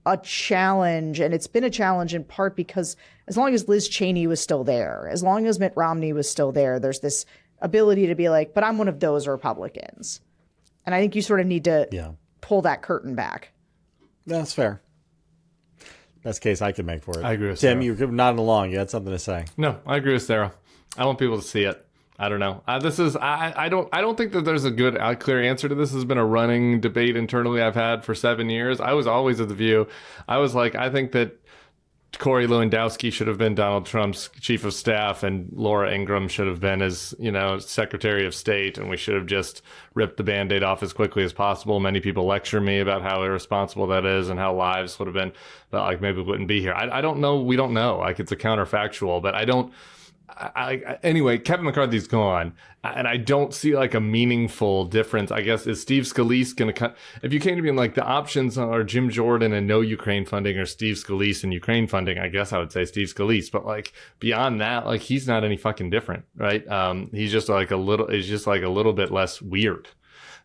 a challenge. And it's been a challenge in part because as long as Liz Cheney was still there, as long as Mitt Romney was still there, there's this ability to be like, but I'm one of those Republicans. And I think you sort of need to pull that curtain back. That's fair. Best case I could make for it. I agree with Tim, Sarah. you're nodding along. You had something to say. No, I agree with Sarah. I want people to see it. I don't know. I don't think that there's a good, clear answer to this. This has been a running debate internally I've had for 7 years. I was always of the view. I was like, I think that Corey Lewandowski should have been Donald Trump's chief of staff, and Laura Ingraham should have been his, Secretary of State, and we should have just ripped the Band-Aid off as quickly as possible. Many people lecture me about how irresponsible that is and how lives would have been, but like maybe we wouldn't be here. I don't know. We don't know. Like it's a counterfactual, but anyway, Kevin McCarthy's gone, and I don't see like a meaningful difference. I guess, is Steve Scalise going to if you came to me and like the options are Jim Jordan and no Ukraine funding or Steve Scalise and Ukraine funding, I guess I would say Steve Scalise. But like beyond that, like he's not any fucking different, right? He's just like a little bit less weird.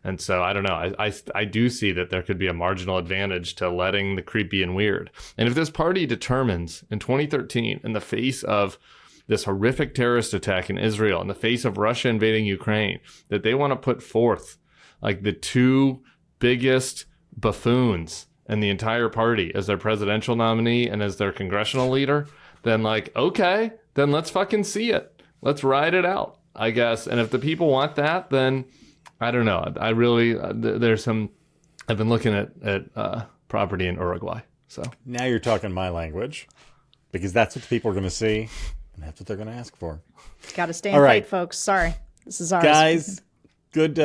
And so I don't know. I do see that there could be a marginal advantage to letting the creepy and weird. And if this party determines in 2013, in the face of this horrific terrorist attack in Israel, in the face of Russia invading Ukraine, that they want to put forth like the two biggest buffoons in the entire party as their presidential nominee and as their congressional leader, then like, okay, then let's fucking see it. Let's ride it out, I guess. And if the people want that, then I don't know. I really, there's some, I've been looking at property in Uruguay. So now you're talking my language, because that's what the people are going to see. And that's what they're going to ask for. Got to stay and fight, folks. Sorry. This is ours. Guys, good,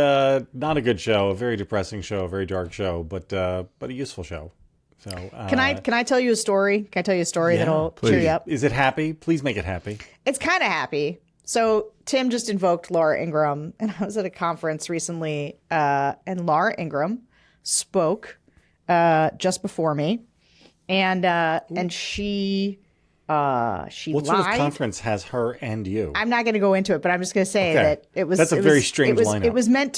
not a good show, a very depressing show, a very dark show, but a useful show. So Can I tell you a story? Can I tell you a story that'll cheer you up? Is it happy? Please make it happy. It's kind of happy. So Tim just invoked Laura Ingraham, and I was at a conference recently, and Laura Ingraham spoke just before me, and she what lied. sort of conference has her and you? I'm not going to go into it, but I'm just going to say that it was. That's a very strange lineup. It was meant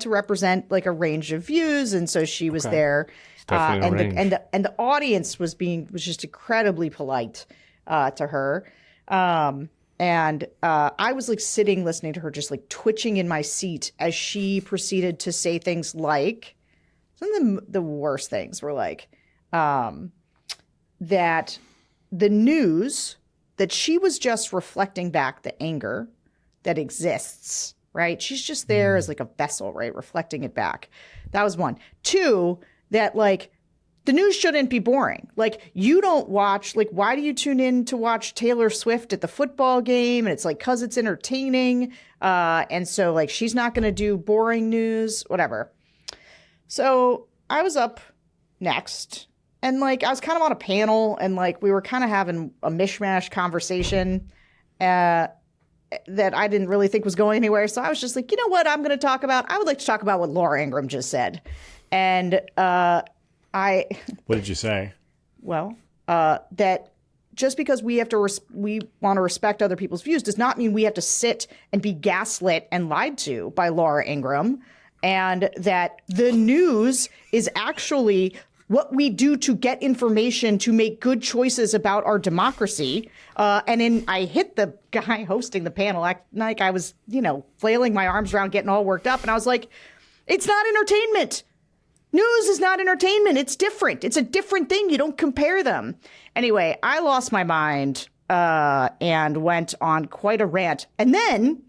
to represent like a range of views, and so she was there, and the audience was just incredibly polite to her, and I was like sitting listening to her, just like twitching in my seat as she proceeded to say things like, some of the worst things were like, that the news, that she was just reflecting back the anger that exists, right? She's just there as like a vessel, right? Reflecting it back. That was one. Two, that like the news shouldn't be boring. Like you don't watch, like why do you tune in to watch Taylor Swift at the football game? And it's like, 'cause it's entertaining. And so like, she's not going to do boring news, whatever. So I was up next. And like, I was kind of on a panel and like, we were kind of having a mishmash conversation that I didn't really think was going anywhere. So I was just like, you know what I'm going to talk about? I would like to talk about what Laura Ingraham just said. And what did you say? Well, that just because we want to respect other people's views does not mean we have to sit and be gaslit and lied to by Laura Ingraham. And that the news is actually what we do to get information to make good choices about our democracy. I hit the guy hosting the panel like I was, flailing my arms around, getting all worked up. And I was like, it's not entertainment. News is not entertainment. It's different. It's a different thing. You don't compare them. Anyway, I lost my mind and went on quite a rant. And then...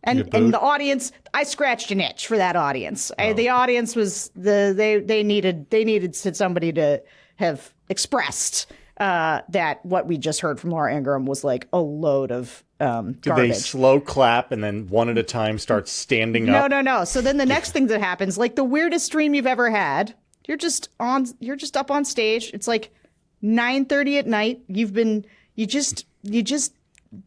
And the audience, I scratched an itch for that audience. The audience was they needed somebody to have expressed that what we just heard from Laura Ingraham was like a load of garbage. Did they slow clap and then one at a time start standing up? No. So then the next thing that happens, like the weirdest stream you've ever had, you're just up on stage. It's like 9:30 at night. You just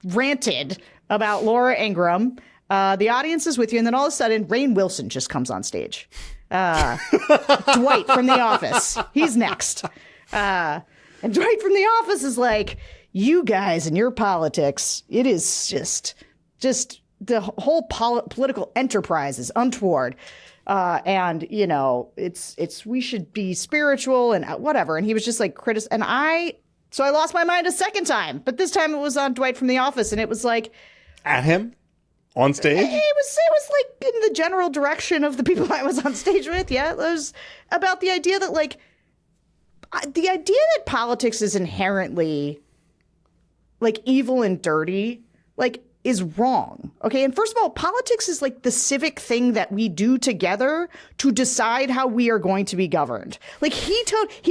ranted about Laura Ingraham. The audience is with you, and then all of a sudden, Rainn Wilson just comes on stage. Dwight from The Office. He's next. And Dwight from The Office is like, you guys and your politics, it is just the whole political enterprise is untoward. And, you know, it's we should be spiritual and whatever. And he was just like so I lost my mind a second time. But this time it was on Dwight from The Office, and it was like... At him? On stage? It was like in the general direction of the people I was on stage with. Yeah, it was about the idea that politics is inherently like evil and dirty, like is wrong. Okay. And first of all, politics is like the civic thing that we do together to decide how we are going to be governed. Like he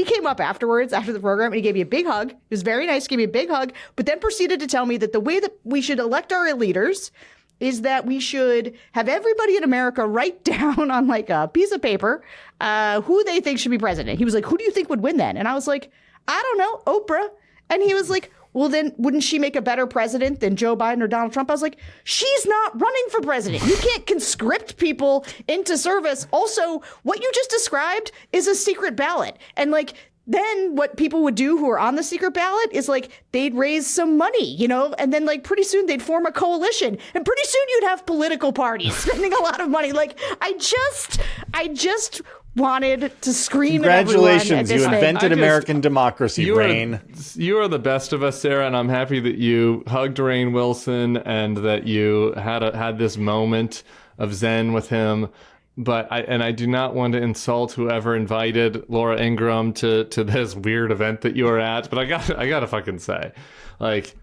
came up afterwards, after the program, and he gave me a big hug. It was very nice, gave me a big hug, but then proceeded to tell me that the way that we should elect our leaders is that we should have everybody in America write down on like a piece of paper who they think should be president. He was like, who do you think would win then? And I was like, I don't know, Oprah. And he was like, well, then wouldn't she make a better president than Joe Biden or Donald Trump? I was like, she's not running for president. You can't conscript people into service. Also, what you just described is a secret ballot. And like, then what people would do who are on the secret ballot is like they'd raise some money, you know, and then like pretty soon they'd form a coalition, and pretty soon you'd have political parties spending a lot of money. Like I just wanted to scream at everyone. Congratulations, you invented American democracy, Rainn. You are the best of us, Sarah, and I'm happy that you hugged Rainn Wilson and that you had this moment of zen with him. But I do not want to insult whoever invited Laura Ingraham to this weird event that you were at. But I gotta fucking say, like,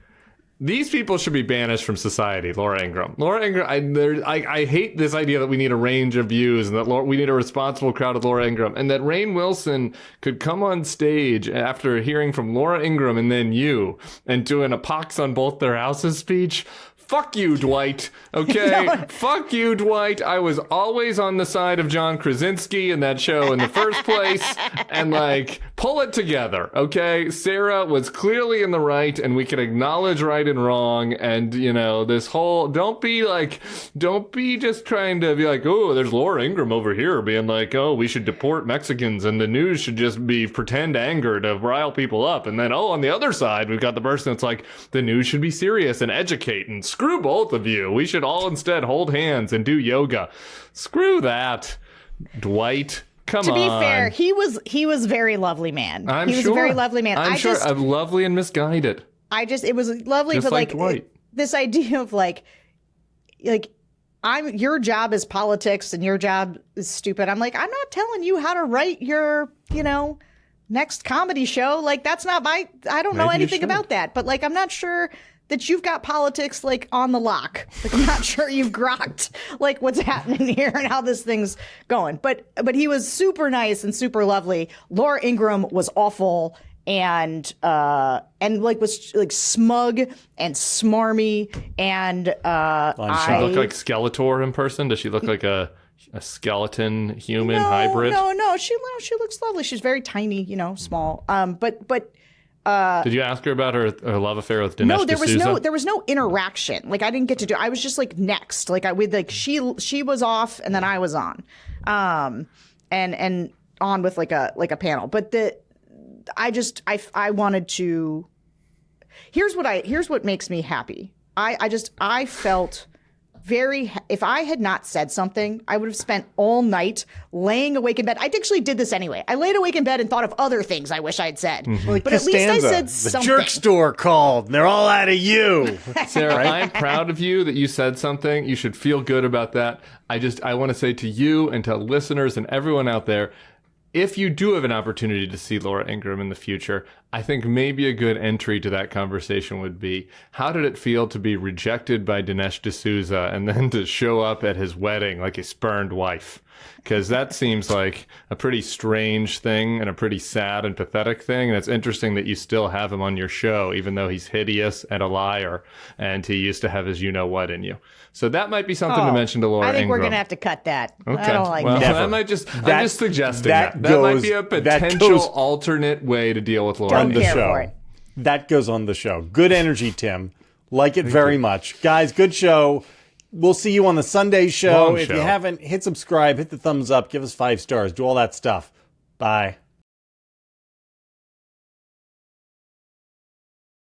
these people should be banished from society. Laura Ingraham, I hate this idea that we need a range of views and that we need a responsible crowd of Laura Ingraham, and that Rainn Wilson could come on stage after hearing from Laura Ingraham and then you and doing a pox on both their houses speech. Fuck you, Dwight. Okay? No. Fuck you, Dwight. I was always on the side of John Krasinski in that show in the first place. And, like, pull it together, okay? Sarah was clearly in the right, and we can acknowledge right and wrong. And, you know, this whole... Don't be just trying to be like, oh, there's Laura Ingraham over here being like, oh, we should deport Mexicans, and the news should just be pretend anger to rile people up. And then, oh, on the other side, we've got the person that's like, the news should be serious and educate and screw both of you. We should all instead hold hands and do yoga. Screw that, Dwight. Come on. To be fair, he was a very lovely man. He was a very lovely man. I'm sure. Lovely and misguided. It was lovely, just but like Dwight. This idea of like your job is politics and your job is stupid. I'm like, I'm not telling you how to write your, you know, next comedy show. Like that's not I don't know anything about that. But like, I'm not sure that you've got politics like on the lock. Like I'm not sure you've grokked like what's happening here and how this thing's going. But he was super nice and super lovely. Laura Ingraham was awful and like was like smug and smarmy and does she look like Skeletor in person? Does she look like a skeleton human hybrid? No. She looks lovely. She's very tiny, you know, small. But did you ask her about her love affair with Dinesh D'Souza? No, there was no interaction. Like I didn't get to do. I was just like next. Like she was off and then I was on, and on with like a panel. But I wanted to. Here's what makes me happy. I felt very, if I had not said something, I would have spent all night laying awake in bed. I actually did this anyway. I laid awake in bed and thought of other things I wish I'd said. Mm-hmm. Like but Costanza, at least I said something. The jerk store called and they're all out of you. Sarah, I'm proud of you that you said something. You should feel good about that. I want to say to you and to listeners and everyone out there, if you do have an opportunity to see Laura Ingraham in the future, I think maybe a good entry to that conversation would be, how did it feel to be rejected by Dinesh D'Souza and then to show up at his wedding like a spurned wife? because that seems like a pretty strange thing and a pretty sad and pathetic thing. And it's interesting that you still have him on your show, even though he's hideous and a liar, and he used to his you-know-what in you. So that might be something to mention to Laura I think Ingraham. we're going to have to cut that. Okay. I don't like well, that. I'm just suggesting that. That goes- might be a that potential goes alternate way to deal with Laura Don't on the care Ingraham. show. for it. That goes on the show. Good energy, Tim. Like it very much. Guys, good show. We'll see you on the Sunday show. Long If show. you haven't, hit subscribe, hit the thumbs up, give us 5 stars, do all that stuff. Bye.